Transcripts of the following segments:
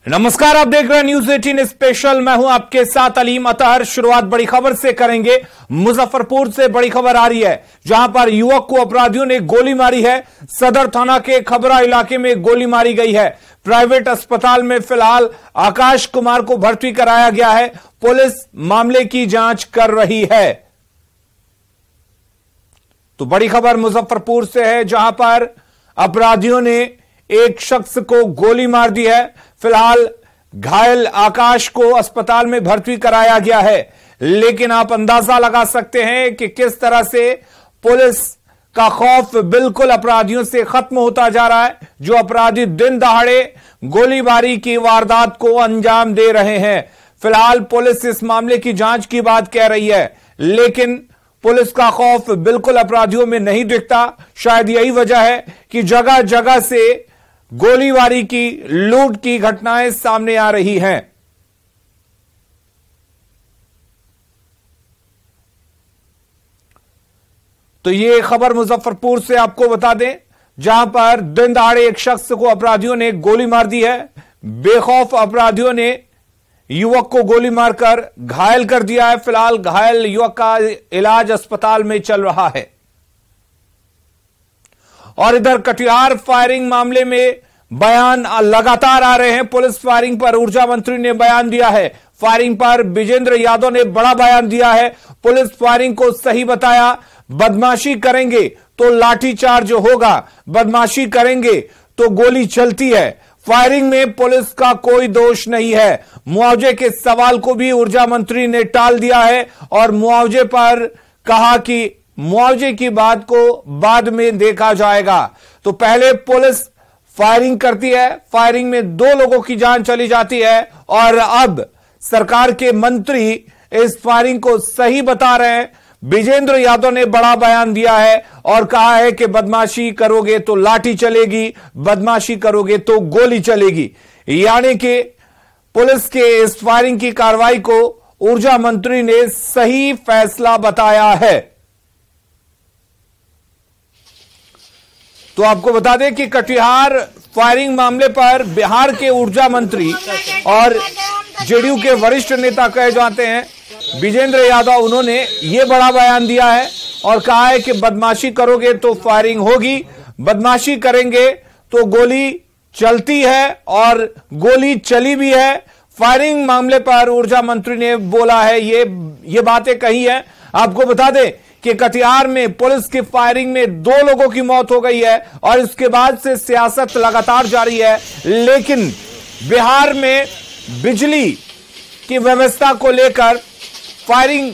नमस्कार, आप देख रहे हैं न्यूज 18 स्पेशल। मैं हूं आपके साथ अलीम अतहर। शुरुआत बड़ी खबर से करेंगे। मुजफ्फरपुर से बड़ी खबर आ रही है, जहां पर युवक को अपराधियों ने गोली मारी है। सदर थाना के खबरा इलाके में गोली मारी गई है। प्राइवेट अस्पताल में फिलहाल आकाश कुमार को भर्ती कराया गया है। पुलिस मामले की जांच कर रही है। तो बड़ी खबर मुजफ्फरपुर से है, जहां पर अपराधियों ने एक शख्स को गोली मार दी है। फिलहाल घायल आकाश को अस्पताल में भर्ती कराया गया है, लेकिन आप अंदाजा लगा सकते हैं कि किस तरह से पुलिस का खौफ बिल्कुल अपराधियों से खत्म होता जा रहा है। जो अपराधी दिन दहाड़े गोलीबारी की वारदात को अंजाम दे रहे हैं। फिलहाल पुलिस इस मामले की जांच की बात कह रही है, लेकिन पुलिस का खौफ बिल्कुल अपराधियों में नहीं दिखता। शायद यही वजह है कि जगह जगह से गोलीबारी की, लूट की घटनाएं सामने आ रही हैं। तो ये खबर मुजफ्फरपुर से आपको बता दें, जहां पर दिन दहाड़े एक शख्स को अपराधियों ने गोली मार दी है। बेखौफ अपराधियों ने युवक को गोली मारकर घायल कर दिया है। फिलहाल घायल युवक का इलाज अस्पताल में चल रहा है। और इधर कटिहार फायरिंग मामले में बयान लगातार आ रहे हैं। पुलिस फायरिंग पर ऊर्जा मंत्री ने बयान दिया है। फायरिंग पर विजेंद्र यादव ने बड़ा बयान दिया है। पुलिस फायरिंग को सही बताया। बदमाशी करेंगे तो लाठीचार्ज होगा, बदमाशी करेंगे तो गोली चलती है। फायरिंग में पुलिस का कोई दोष नहीं है। मुआवजे के सवाल को भी ऊर्जा मंत्री ने टाल दिया है और मुआवजे पर कहा कि मुआवजे की बात को बाद में देखा जाएगा। तो पहले पुलिस फायरिंग करती है, फायरिंग में 2 लोगों की जान चली जाती है और अब सरकार के मंत्री इस फायरिंग को सही बता रहे हैं। विजेंद्र यादव ने बड़ा बयान दिया है और कहा है कि बदमाशी करोगे तो लाठी चलेगी, बदमाशी करोगे तो गोली चलेगी। यानी कि पुलिस के इस फायरिंग की कार्रवाई को ऊर्जा मंत्री ने सही फैसला बताया है। तो आपको बता दें कि कटिहार फायरिंग मामले पर बिहार के ऊर्जा मंत्री और जेडीयू के वरिष्ठ नेता कहे जाते हैं विजेंद्र यादव, उन्होंने यह बड़ा बयान दिया है और कहा है कि बदमाशी करोगे तो फायरिंग होगी, बदमाशी करेंगे तो गोली चलती है और गोली चली भी है। फायरिंग मामले पर ऊर्जा मंत्री ने बोला है, ये बातें कही है। आपको बता दें कि कटिहार में पुलिस की फायरिंग में 2 लोगों की मौत हो गई है और इसके बाद से सियासत लगातार जारी है। लेकिन बिहार में बिजली की व्यवस्था को लेकर फायरिंग,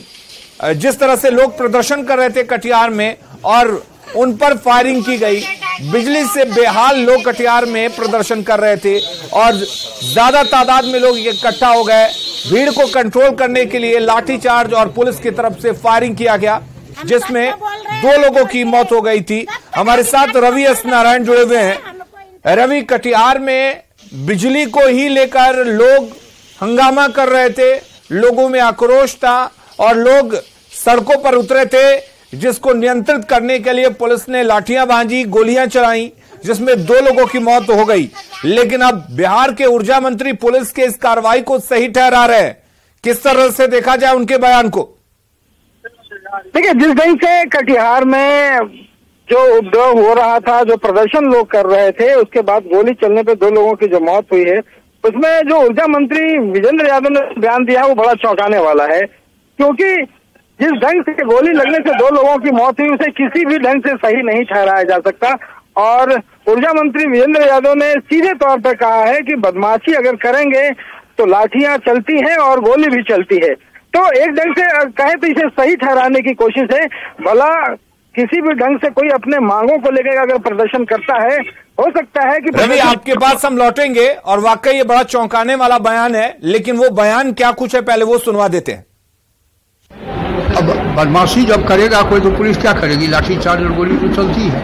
जिस तरह से लोग प्रदर्शन कर रहे थे कटिहार में और उन पर फायरिंग की गई, बिजली से बेहाल लोग कटिहार में प्रदर्शन कर रहे थे और ज्यादा तादाद में लोग इकट्ठा हो गए। भीड़ को कंट्रोल करने के लिए लाठीचार्ज और पुलिस की तरफ से फायरिंग किया गया, जिसमें 2 लोगों की मौत हो गई थी। हमारे साथ रवि एस नारायण जुड़े हुए हैं। रवि, कटिहार में बिजली को ही लेकर लोग हंगामा कर रहे थे, लोगों में आक्रोश था और लोग सड़कों पर उतरे थे, जिसको नियंत्रित करने के लिए पुलिस ने लाठियां बांधी, गोलियां चलाई, जिसमें 2 लोगों की मौत हो गई। लेकिन अब बिहार के ऊर्जा मंत्री पुलिस के इस कार्रवाई को सही ठहरा रहे हैं। किस तरह से देखा जाए उनके बयान को? देखिए, जिस ढंग से कटिहार में जो उपद्रव हो रहा था, जो प्रदर्शन लोग कर रहे थे, उसके बाद गोली चलने पे 2 लोगों की जो मौत हुई है, उसमें जो ऊर्जा मंत्री विजेंद्र यादव ने बयान दिया वो बड़ा चौंकाने वाला है। क्योंकि जिस ढंग से गोली लगने से 2 लोगों की मौत हुई, उसे किसी भी ढंग से सही नहीं ठहराया जा सकता। और ऊर्जा मंत्री विजेंद्र यादव ने सीधे तौर पर कहा है कि बदमाशी अगर करेंगे तो लाठियां चलती हैं और गोली भी चलती है। तो एक ढंग से कहे तो इसे सही ठहराने की कोशिश है। भला किसी भी ढंग से कोई अपने मांगों को लेकर अगर प्रदर्शन करता है, हो सकता है कि रवि, आपके पास हम लौटेंगे और वाकई ये बड़ा चौंकाने वाला बयान है, लेकिन वो बयान क्या कुछ है पहले वो सुनवा देते हैं। अब बदमाशी जब करेगा कोई तो पुलिस क्या करेगी? लाठीचार्ज और गोली तो चलती है।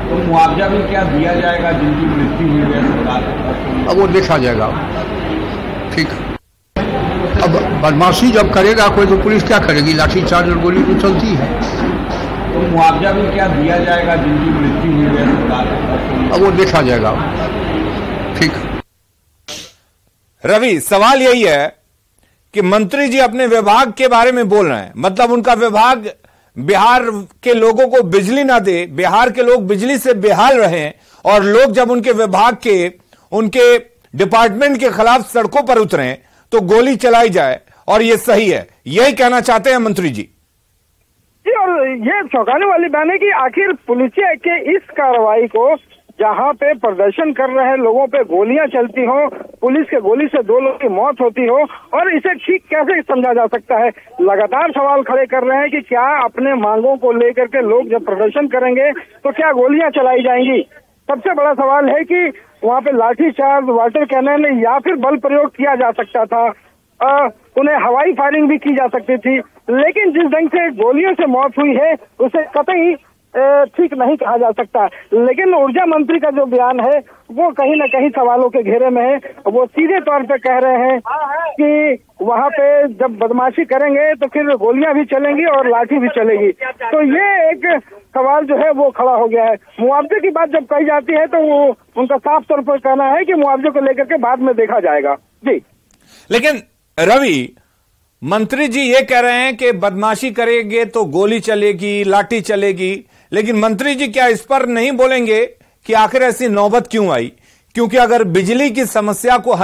तो मुआवजा भी क्या दिया जाएगा जिनकी मृत्यु हुई है सरकार? अब वो देखा जाएगा। ठीक, अब बदमाशी जब करेगा कोई तो पुलिस क्या करेगी? लाठीचार्ज और गोली तो चलती है। तो मुआवजा भी क्या दिया जाएगा जिनकी मृत्यु हुई है सरकार? अब वो देखा जाएगा। ठीक। रवि, सवाल यही है कि मंत्री जी अपने विभाग के बारे में बोल रहे हैं, मतलब उनका विभाग बिहार के लोगों को बिजली ना दे, बिहार के लोग बिजली से बेहाल रहे, और लोग जब उनके विभाग के, उनके डिपार्टमेंट के खिलाफ सड़कों पर उतरे तो गोली चलाई जाए, और ये सही है, यही कहना चाहते हैं मंत्री जी। और ये चौंकाने वाली बात है कि आखिर पुलिस के इस कार्रवाई को, जहां पे प्रदर्शन कर रहे लोगों पे गोलियां चलती हो, पुलिस के गोली से 2 लोगों की मौत होती हो, और इसे ठीक कैसे समझा जा सकता है। लगातार सवाल खड़े कर रहे हैं कि क्या अपने मांगों को लेकर के लोग जब प्रदर्शन करेंगे तो क्या गोलियां चलाई जाएंगी। सबसे बड़ा सवाल है कि वहां पे लाठीचार्ज, वाटर कैनन या फिर बल प्रयोग किया जा सकता था, उन्हें हवाई फायरिंग भी की जा सकती थी, लेकिन जिस ढंग से गोलियों से मौत हुई है उसे कतई ठीक नहीं कहा जा सकता। लेकिन ऊर्जा मंत्री का जो बयान है वो कहीं न कहीं सवालों के घेरे में है। वो सीधे तौर पे कह रहे हैं कि वहां पे जब बदमाशी करेंगे तो फिर गोलियां भी चलेंगी और लाठी भी चलेगी। तो ये एक सवाल जो है वो खड़ा हो गया है। मुआवजे की बात जब कही जाती है तो वो उनका साफ तौर पर कहना है कि मुआवजे को लेकर के बाद में देखा जाएगा। जी, लेकिन रवि, मंत्री जी ये कह रहे हैं कि बदमाशी करेंगे तो गोली चलेगी, लाठी चलेगी, लेकिन मंत्री जी क्या इस पर नहीं बोलेंगे कि आखिर ऐसी नौबत क्यों आई? क्योंकि अगर बिजली की समस्या को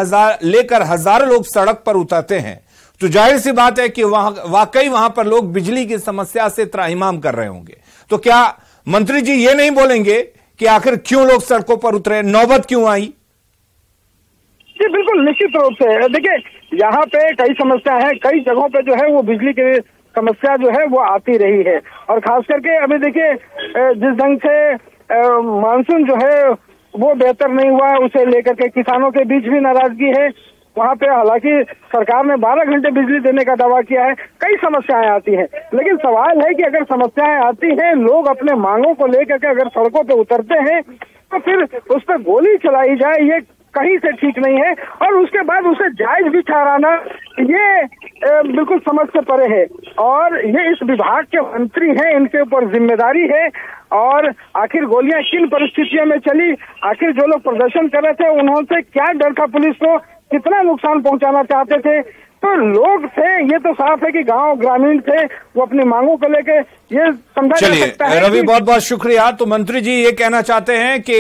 लेकर हजारों लोग सड़क पर उतरते हैं तो जाहिर सी बात है कि वाकई वहां पर लोग बिजली की समस्या से त्राहिमाम कर रहे होंगे। तो क्या मंत्री जी ये नहीं बोलेंगे कि आखिर क्यों लोग सड़कों पर उतरे, नौबत क्यों आई? जी बिल्कुल, निश्चित रूप से। देखिए, यहाँ पे कई समस्या है, कई जगहों पे जो है वो बिजली की समस्या जो है वो आती रही है, और खास करके अभी देखिए जिस ढंग से मानसून जो है वो बेहतर नहीं हुआ, उसे लेकर के किसानों के बीच भी नाराजगी है। वहाँ पे हालांकि सरकार ने 12 घंटे बिजली देने का दावा किया है, कई समस्याएं आती हैं, लेकिन सवाल है कि अगर समस्याएं आती हैं, लोग अपने मांगों को लेकर के अगर सड़कों पे उतरते हैं तो फिर उस पर गोली चलाई जाए, ये कहीं से ठीक नहीं है। और उसके बाद उसे जायज भी ठहराना, ये बिल्कुल समझ से परे है। और ये इस विभाग के मंत्री हैं, इनके ऊपर जिम्मेदारी है। और आखिर गोलियां किन परिस्थितियों में चली, आखिर जो लोग प्रदर्शन कर रहे थे उन्होंने क्या डर था, पुलिस को कितना नुकसान पहुंचाना चाहते थे, तो लोग थे, ये तो साफ है कि गांव ग्रामीण थे, वो अपनी मांगों को लेके ये समझा जा सकता है। रवि, बहुत बहुत शुक्रिया। तो मंत्री जी ये कहना चाहते हैं कि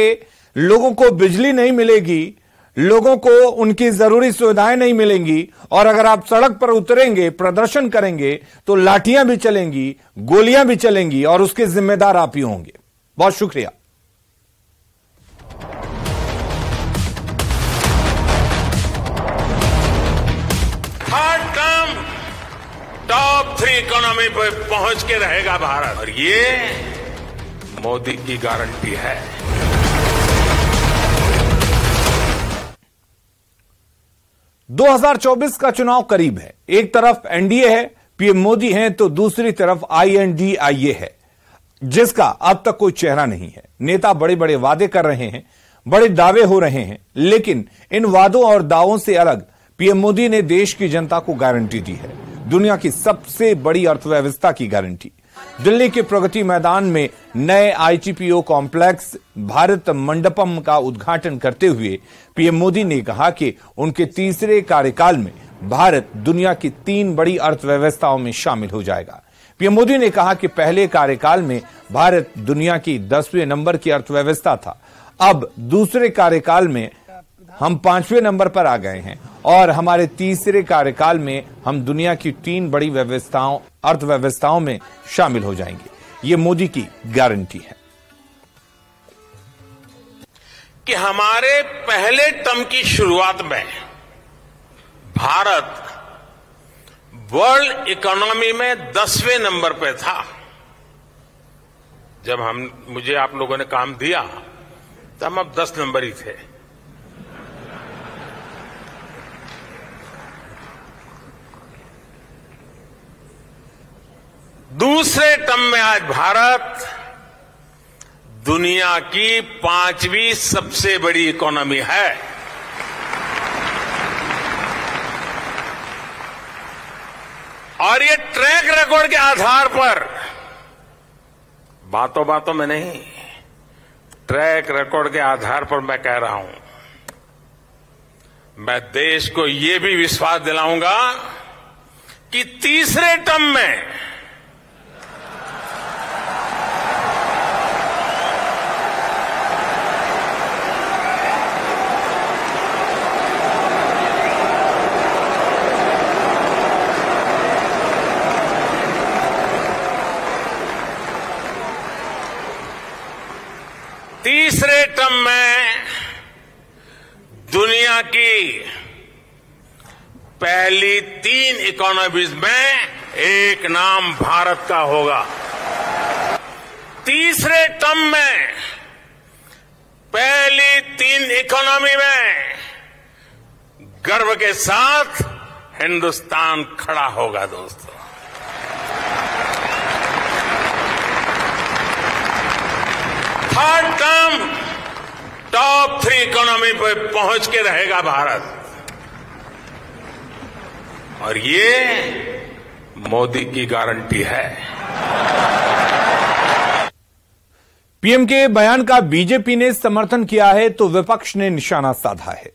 लोगों को बिजली नहीं मिलेगी, लोगों को उनकी जरूरी सुविधाएं नहीं मिलेंगी, और अगर आप सड़क पर उतरेंगे, प्रदर्शन करेंगे तो लाठियां भी चलेंगी, गोलियां भी चलेंगी, और उसके जिम्मेदार आप ही होंगे। बहुत शुक्रिया। हर टर्म टॉप 3 इकोनॉमी पर पहुंच के रहेगा भारत, और ये मोदी की गारंटी है। (2024) का चुनाव करीब है। एक तरफ एनडीए है, पीएम मोदी हैं, तो दूसरी तरफ आईएनडीआईए है, जिसका अब तक कोई चेहरा नहीं है। नेता बड़े बड़े वादे कर रहे हैं, बड़े दावे हो रहे हैं, लेकिन इन वादों और दावों से अलग पीएम मोदी ने देश की जनता को गारंटी दी है, दुनिया की सबसे बड़ी अर्थव्यवस्था की गारंटी। दिल्ली के प्रगति मैदान में नए आईटीपीओ कॉम्प्लेक्स भारत मंडपम का उद्घाटन करते हुए पीएम मोदी ने कहा कि उनके तीसरे कार्यकाल में भारत दुनिया की 3 बड़ी अर्थव्यवस्थाओं में शामिल हो जाएगा। पीएम मोदी ने कहा कि पहले कार्यकाल में भारत दुनिया की 10वें नंबर की अर्थव्यवस्था था, अब दूसरे कार्यकाल में हम 5वें नंबर पर आ गए हैं, और हमारे तीसरे कार्यकाल में हम दुनिया की 3 बड़ी अर्थव्यवस्थाओं में शामिल हो जाएंगे। ये मोदी की गारंटी है कि हमारे पहले टर्म की शुरुआत में भारत वर्ल्ड इकोनॉमी में 10वें नंबर पे था। जब मुझे आप लोगों ने काम दिया तो हम अब 10 नंबर ही थे। दूसरे टर्म में आज भारत दुनिया की 5वीं सबसे बड़ी इकोनॉमी है। और ये ट्रैक रिकॉर्ड के आधार पर, बातों बातों में नहीं, ट्रैक रिकॉर्ड के आधार पर मैं कह रहा हूं, मैं देश को ये भी विश्वास दिलाऊंगा कि तीसरे टर्म में दुनिया की पहली 3 इकोनॉमीज में एक नाम भारत का होगा। तीसरे टर्म में पहली 3 इकोनॉमी में गर्व के साथ हिंदुस्तान खड़ा होगा। दोस्तों, थर्ड टर्म टॉप 3 इकोनॉमी पर पहुंच के रहेगा भारत, और ये मोदी की गारंटी है। पीएम के बयान का बीजेपी ने समर्थन किया है तो विपक्ष ने निशाना साधा है।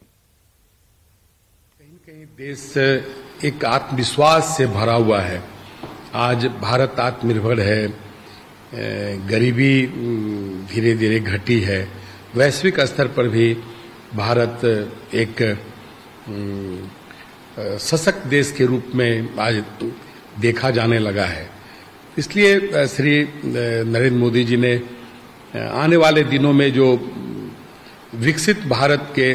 कहीं कहीं देश एक आत्मविश्वास से भरा हुआ है। आज भारत आत्मनिर्भर है, गरीबी धीरे धीरे घटी है, वैश्विक स्तर पर भी भारत एक सशक्त देश के रूप में आज देखा जाने लगा है। इसलिए श्री नरेंद्र मोदी जी ने आने वाले दिनों में जो विकसित भारत के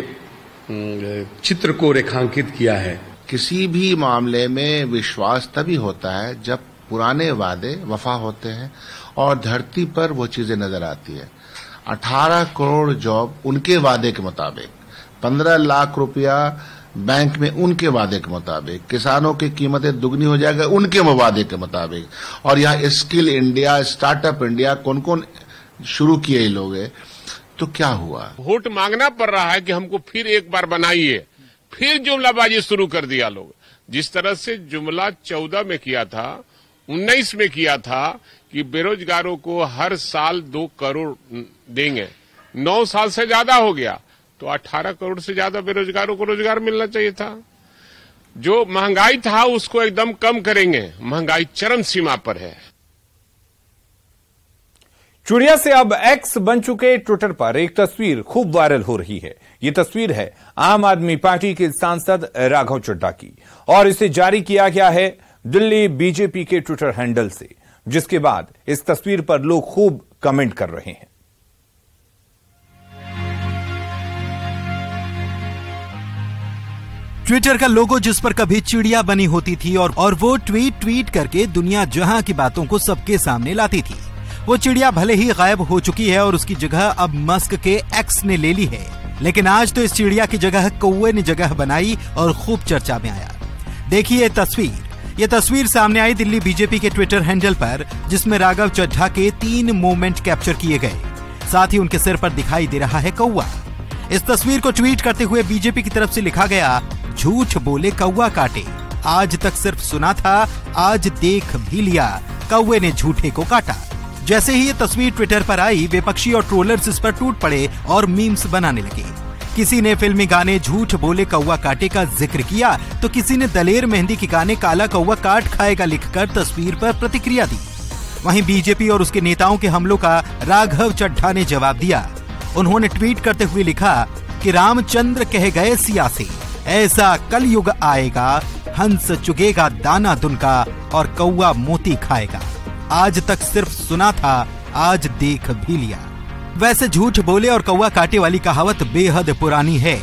चित्र को रेखांकित किया है। किसी भी मामले में विश्वास तभी होता है जब पुराने वादे वफा होते हैं और धरती पर वो चीजें नजर आती है। 18 करोड़ जॉब उनके वादे के मुताबिक, 15 लाख रुपया बैंक में उनके वादे के मुताबिक, किसानों की कीमतें दुगनी हो जाएगा उनके वादे के मुताबिक, और यहाँ स्किल इंडिया, स्टार्टअप इंडिया कौन कौन शुरू किए ये लोग। तो क्या हुआ? वोट मांगना पड़ रहा है कि हमको फिर एक बार बनाइए, फिर जुमलाबाजी शुरू कर दिया लोग। जिस तरह से जुमला 14 में किया था, 19 में किया था कि बेरोजगारों को हर साल 2 करोड़ देंगे, 9 साल से ज्यादा हो गया तो 18 करोड़ से ज्यादा बेरोजगारों को रोजगार मिलना चाहिए था। जो महंगाई था उसको एकदम कम करेंगे, महंगाई चरम सीमा पर है। चुड़िया से अब एक्स बन चुके ट्विटर पर एक तस्वीर खूब वायरल हो रही है। ये तस्वीर है आम आदमी पार्टी के सांसद राघव चड्ढा की, और इसे जारी किया गया है दिल्ली बीजेपी के ट्विटर हैंडल से, जिसके बाद इस तस्वीर पर लोग खूब कमेंट कर रहे हैं। ट्विटर का लोगो जिस पर कभी चिड़िया बनी होती थी और वो ट्वीट करके दुनिया जहां की बातों को सबके सामने लाती थी, वो चिड़िया भले ही गायब हो चुकी है और उसकी जगह अब मस्क के एक्स ने ले ली है। लेकिन आज तो इस चिड़िया की जगह कौवे ने जगह बनाई और खूब चर्चा में आया। देखिए ये तस्वीर सामने आई दिल्ली बीजेपी के ट्विटर हैंडल पर, जिसमें राघव चड्ढा के 3 मोमेंट कैप्चर किए गए। साथ ही उनके सिर पर दिखाई दे रहा है कौवा। इस तस्वीर को ट्वीट करते हुए बीजेपी की तरफ से लिखा गया, झूठ बोले कौवा काटे, आज तक सिर्फ सुना था, आज देख भी लिया, कौवे ने झूठे को काटा। जैसे ही ये तस्वीर ट्विटर पर आई, विपक्षी और ट्रोलर्स इस पर टूट पड़े और मीम्स बनाने लगे। किसी ने फिल्मी गाने झूठ बोले कौवा काटे का जिक्र किया तो किसी ने दलेर मेहंदी के गाने काला कौवा काट खाएगा लिखकर तस्वीर पर प्रतिक्रिया दी। वहीं बीजेपी और उसके नेताओं के हमलों का राघव चड्ढा ने जवाब दिया। उन्होंने ट्वीट करते हुए लिखा कि रामचंद्र कह गए सिया से, ऐसा कलयुग आएगा, हंस चुगेगा दाना दुनका और कौवा मोती खाएगा, आज तक सिर्फ सुना था, आज देख भी लिया। वैसे झूठ बोले और कौवा काटे वाली कहावत बेहद पुरानी है,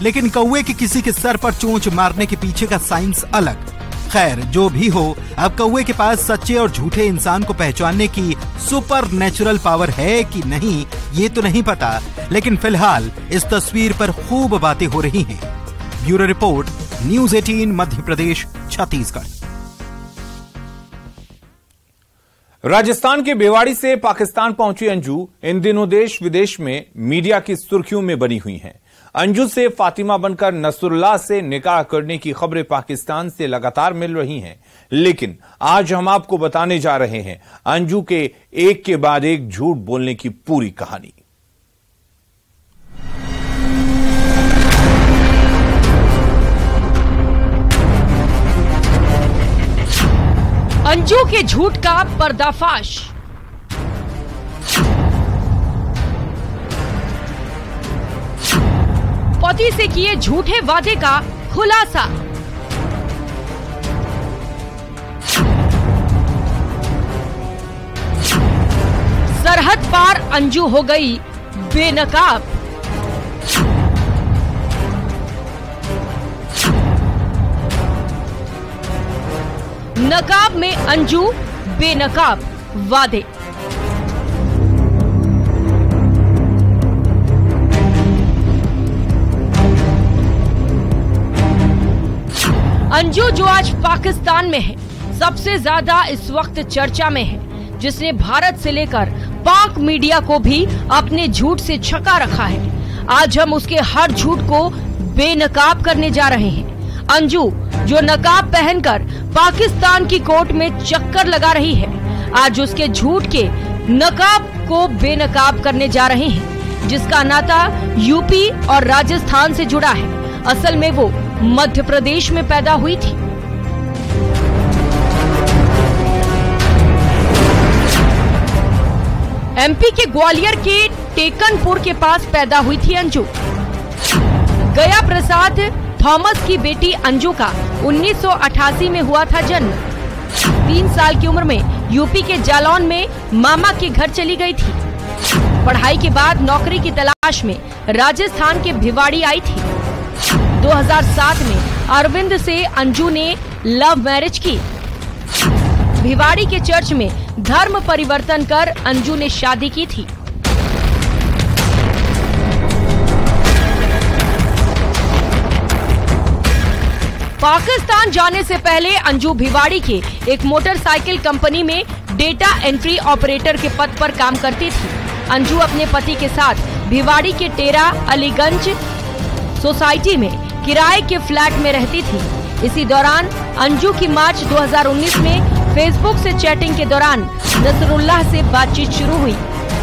लेकिन कौवे के किसी के सर पर चोंच मारने के पीछे का साइंस अलग। खैर, जो भी हो, अब कौवे के पास सच्चे और झूठे इंसान को पहचानने की सुपर नेचुरल पावर है कि नहीं, ये तो नहीं पता, लेकिन फिलहाल इस तस्वीर पर खूब बातें हो रही हैं। Bureau report, news 18 Madhya Pradesh, Chhattisgarh. Rajasthan के बेवाड़ी से पाकिस्तान पहुंची अंजू इन दिनों देश विदेश में मीडिया की सुर्खियों में बनी हुई हैं। अंजू से फातिमा बनकर नसरुल्लाह से निकाह करने की खबरें पाकिस्तान से लगातार मिल रही हैं, लेकिन आज हम आपको बताने जा रहे हैं अंजू के एक के बाद एक झूठ बोलने की पूरी कहानी। अंजू के झूठ का पर्दाफाश। पति से किए झूठे वादे का खुलासा। सरहद पार अंजू हो गई बेनकाब। नकाब में अंजू, बेनकाब वादे। अंजू जो आज पाकिस्तान में है, सबसे ज्यादा इस वक्त चर्चा में है, जिसने भारत से लेकर पाक मीडिया को भी अपने झूठ से छका रखा है। आज हम उसके हर झूठ को बेनकाब करने जा रहे हैं। अंजू जो नकाब पहनकर पाकिस्तान की कोर्ट में चक्कर लगा रही है, आज उसके झूठ के नकाब को बेनकाब करने जा रहे हैं, जिसका नाता यूपी और राजस्थान से जुड़ा है। असल में वो मध्य प्रदेश में पैदा हुई थी। एमपी के ग्वालियर के टेकनपुर के पास पैदा हुई थी अंजू। गया प्रसाद थॉमस की बेटी अंजू का 1988 में हुआ था जन्म। 3 साल की उम्र में यूपी के जालौन में मामा के घर चली गई थी। पढ़ाई के बाद नौकरी की तलाश में राजस्थान के भिवाड़ी आई थी। 2007 में अरविंद से अंजू ने लव मैरिज की। भिवाड़ी के चर्च में धर्म परिवर्तन कर अंजू ने शादी की थी। पाकिस्तान जाने से पहले अंजू भिवाड़ी के एक मोटरसाइकिल कंपनी में डेटा एंट्री ऑपरेटर के पद पर काम करती थी। अंजू अपने पति के साथ भिवाड़ी के टेरा अलीगंज सोसाइटी में किराए के फ्लैट में रहती थी। इसी दौरान अंजू की मार्च 2019 में फेसबुक से चैटिंग के दौरान नसरुल्लाह से बातचीत शुरू हुई।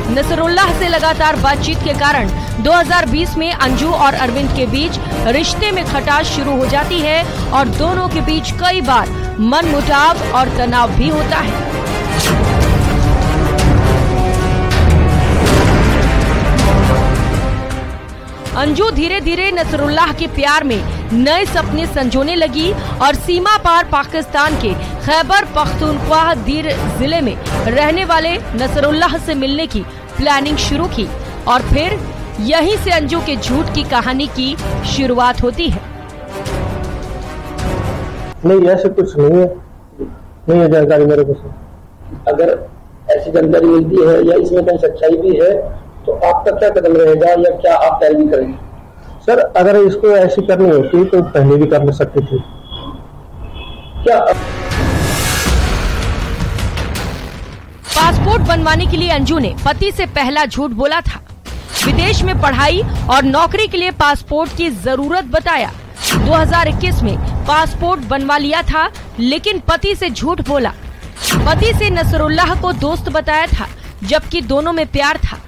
नसरुल्लाह से लगातार बातचीत के कारण 2020 में अंजू और अरविंद के बीच रिश्ते में खटास शुरू हो जाती है और दोनों के बीच कई बार मनमुटाव और तनाव भी होता है। अंजू धीरे धीरे नसरुल्लाह के प्यार में नए सपने संजोने लगी और सीमा पार पाकिस्तान के खैबर पख्तूनख्वा दीर जिले में रहने वाले नसरुल्लाह से मिलने की प्लानिंग शुरू की और फिर यहीं से अंजू के झूठ की कहानी की शुरुआत होती है। नहीं, ऐसे कुछ नहीं है जानकारी मेरे को। अगर ऐसी जानकारी मिलती है या इसमें कहीं सच्चाई भी है तो आपका क्या कदम रहेगा या क्या आप पैरवी करेंगे? सर, अगर इसको ऐसी करनी होती तो पहले भी कर सकती थी। क्या पासपोर्ट बनवाने के लिए अंजू ने पति से पहला झूठ बोला था। विदेश में पढ़ाई और नौकरी के लिए पासपोर्ट की जरूरत बताया। 2021 में पासपोर्ट बनवा लिया था, लेकिन पति से झूठ बोला। पति से नसरुल्लाह को दोस्त बताया था, जबकि दोनों में प्यार था।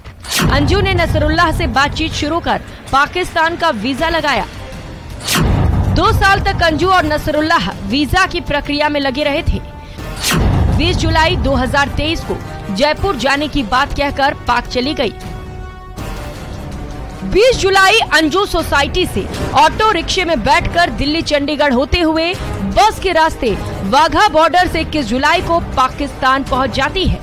अंजू ने नसरुल्लाह से बातचीत शुरू कर पाकिस्तान का वीजा लगाया। 2 साल तक अंजू और नसरुल्लाह वीजा की प्रक्रिया में लगे रहे थे। 20 जुलाई 2023 को जयपुर जाने की बात कहकर पाक चली गई। 20 जुलाई अंजू सोसाइटी से ऑटो रिक्शे में बैठकर दिल्ली चंडीगढ़ होते हुए बस के रास्ते वाघा बॉर्डर से 21 जुलाई को पाकिस्तान पहुंच जाती है,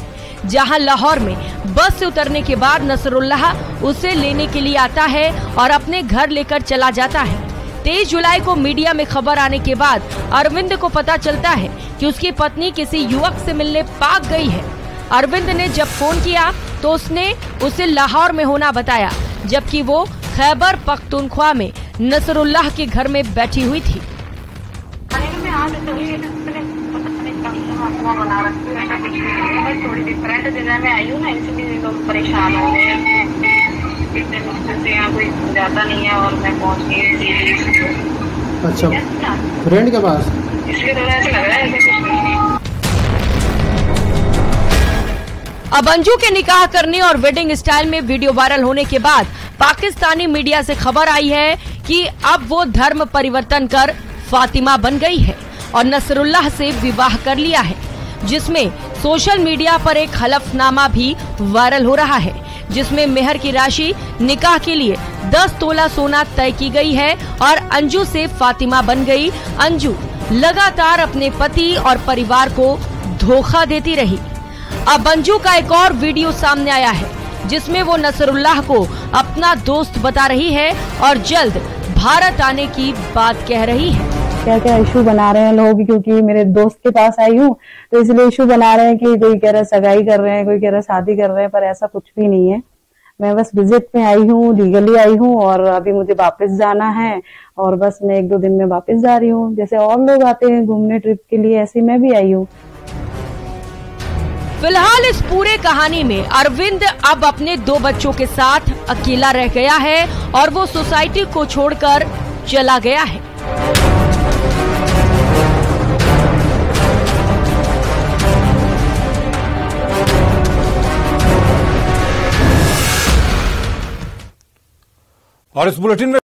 जहां लाहौर में बस से उतरने के बाद नसरुल्लाह उसे लेने के लिए आता है और अपने घर लेकर चला जाता है। 23 जुलाई को मीडिया में खबर आने के बाद अरविंद को पता चलता है कि उसकी पत्नी किसी युवक से मिलने पाक गई है। अरविंद ने जब फोन किया तो उसने उसे लाहौर में होना बताया, जबकि वो खैबर पख्तूनख्वा में नसरुल्लाह के घर में बैठी हुई थी। थोड़ी डिफरेंट जगह में आई हूँ ना, इसलिए लोग परेशान हो गए। इतने मुश्किल से यहाँ कोई जाता नहीं है और मैं पहुँच गई। अच्छा, फ्रेंड के पास, इसलिए थोड़ा ऐसा लग रहा है। अब अंजू के निकाह करने और वेडिंग स्टाइल में वीडियो वायरल होने के बाद पाकिस्तानी मीडिया से खबर आई है कि अब वो धर्म परिवर्तन कर फातिमा बन गई है और नसरुल्लाह से विवाह कर लिया है। जिसमें सोशल मीडिया पर एक हलफनामा भी वायरल हो रहा है, जिसमें मेहर की राशि निकाह के लिए 10 तोला सोना तय की गई है और अंजू से फातिमा बन गई। अंजू लगातार अपने पति और परिवार को धोखा देती रही। अब अंजू का एक और वीडियो सामने आया है, जिसमें वो नसरुल्लाह को अपना दोस्त बता रही है और जल्द भारत आने की बात कह रही है। क्या क्या इशू बना रहे हैं लोग, क्योंकि मेरे दोस्त के पास आई हूँ तो इसलिए इशू बना रहे हैं कि कोई कह रहा है सगाई कर रहे हैं, कोई कह रहा है शादी कर रहे हैं, पर ऐसा कुछ भी नहीं है। मैं बस विजिट में आई हूँ, लीगली आई हूँ और अभी मुझे वापस जाना है और बस मैं 1-2 दिन में वापस जा रही हूँ। जैसे और लोग आते हैं घूमने ट्रिप के लिए, ऐसे मैं भी आई हूँ। फिलहाल इस पूरे कहानी में अरविंद अब अपने 2 बच्चों के साथ अकेला रह गया है और वो सोसाइटी को छोड़कर चला गया है। और इस बुलेटिन में